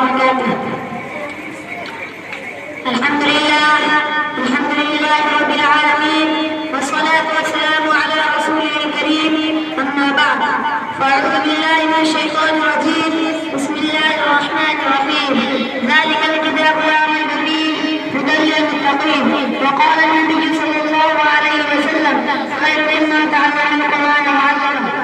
وبركاته. الحمد لله رب العالمين، والصلاة والسلام على رسوله الكريم، أما بعد، فأعوذ بالله من الشيطان الرجيم. بسم الله الرحمن الرحيم. ذلك الكتاب لا ريب فيه هدى للمتقين. وقال النبي صلى الله عليه وسلم: خير مما تعلم القرآن وعلمه.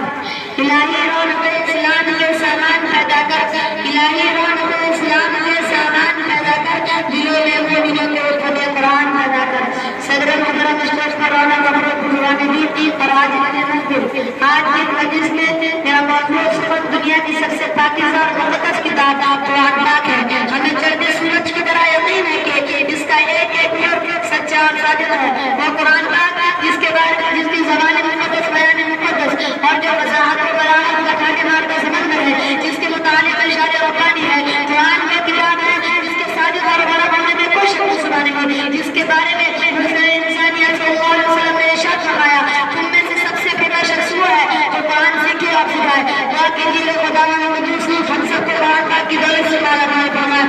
الہی رونق اسلام کے سامان پیدا کر، الہی رونق اسلام کے سامان پیدا کر، دلوں میں مومنوں کے اوپر قرآن پیدا کر. صدر محترم اسٹیج پر رونق اپنے پروانی دی اور آج کے مجلس میں میرا موضوع سبق دنیا کی سب سے پاکیزہ اور مقدس کتاب قرآن پاک ہے. ہمیں چڑھتے سورج کی طرح یقین ہے کہ اس کا ایک ایک حرف سچا اور صادق ہے. وہ قرآن پاک جس کے بعد جس کی زبان مقدس، بیان مقدس اور جو وضاحت و بلاغت کا ٹھاٹے مارتا سمندر ہے، جس کے متعلق ارشاد ربانی ہے. قرآن میں کتاب ہے جس کے صادق اور بڑا ہونے میں کوئی شک و شبہ نہیں، جس کے بارے میں انسانیت صلی اللہ علیہ وسلم نے ارشاد فرمایا: تم میں سے سب سے بڑا شخص وہ ہے جو قرآن سیکھے اور سکھائے. دعا کیجیے خدا ہم سب کو قرآن پاک کی دولت سے مالا مال فرمائے.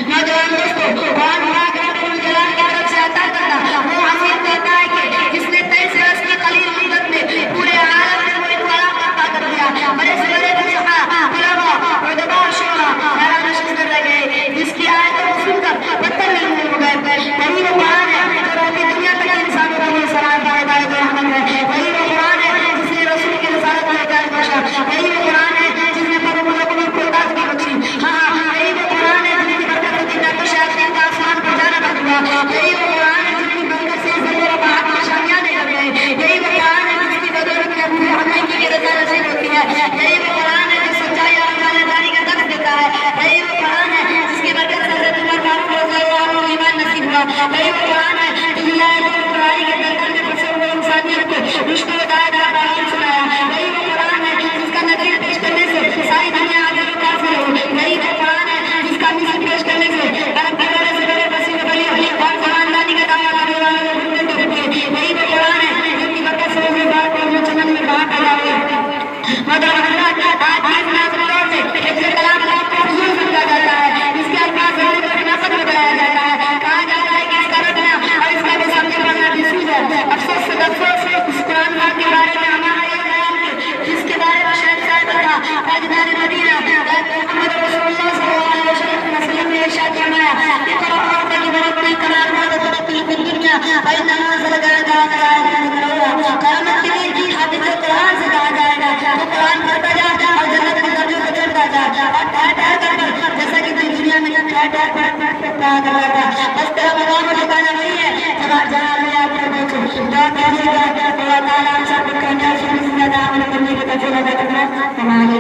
نوجوان دوستو، قرآن پاک رب الجلال کی طرف سے عطا کرنا وہ عظیم ہوتا ہے کہ جس نے 23 برس کی قلیل مدت میں پورے عالم میں وہ اطلاع برپا کر دیا. بڑے سے بڑے فقہاء، علماء، ادباء اور شعراء حیران و شگفتہ رہ گئے، جس کی آیتوں کو سن کر پتھر نہیں ہو گئے. وہی وہ قرآن ہے جو رہتی دنیا تک انسانوں کے لیے سلام کا ہدایت و رحمت ہے. وہی وہ قرآن ہے جس نے رسول کی رسالت میں اعجاز بخشا. وہی وہ قرآن ہے جس نے پر ملکوں کو تازگی بخشی. ہاں، وہی وہ قرآن ہے جس کی برکت سے جنت و شیاطین کا آسمان پر جانا بند ہوا. وہی وہ قرآن ہے جس کی برکت سے زمین و باہر نشانیاں نہیں لگ گئے. یہی وہ قرآن ہے جس کی بدولت میں پوری حقیقی کی رضا نصیب ہوتی ہے. یہی وہ قرآن ہے جو سچائی اور ایمانداری کا درس دیتا ہے. یہی وہ قرآن ہے جس کی برکت سے حضرت عمر فاروق رضی اللہ عنہ کو ایمان نصیب ہوا. یہی وہ قرآن ہے جس نے قرآن کے درجے میں پھنسے ہوئے انسانیت کو رشد و ہدایت کا پیغام سنایا. یہی وہ قرآن ہے جس کا نظیر پیش کرنے سے ساری دنیا عاجز و کافر ہوئی. یہی وہ قرآن ہے جس کا مثال پیش کرنے سے عرب کے بڑے سے بڑے وسیع و بلی اور خاندانی کا دعویٰ کرنے والے لوگ گھومتے پھرتے. یہی وہ قرآن ہے جس کی برکت سے وہ بات اور جو چمن میں باہر پیدا ہوئے. مگر حضرات، آج بھی اس نازل دور میں حفظ کلام اللہ کو فضول سمجھا جاتا ہے. اس کے الفاظ کو منافق میں بنایا جاتا ہے. کہا جاتا ہے کہ اس کا رٹنا اور اس کا بھی سامنے پڑھنا بھی سود ہے. افسوس سے افسوس اس قرآن پاک کے بارے میں ہمارا یہ بیان ہے جس کے بارے میں شاید صاحب تھا تاجدار مدینہ محمد رسول اللہ صلی اللہ علیہ وسلم نے ارشاد فرمایا: اقرأ ورتقب ورتل كما أمرت ترتل في الدنيا فإنما أنزل قیامت کے دن حافظ قرآن سے کہا جائے گا تو قرآن پڑھتا جا اور جنت کے درجوں کو چڑھتا جا اور ٹھہر ٹھہر کر جیسا کہ دنیا میں ٹھہر ٹھہر پڑھ کہا کرتا تھا. بس تیرا مقام ٹھکانا وہی ہے جہاں اللہ آپ کو دیکھو. دعا کیجیے گا اللہ تعالیٰ ہم سب کو کامیاب زندگی عطا کرنے کی توفیق عطا فرمائے. ہمارے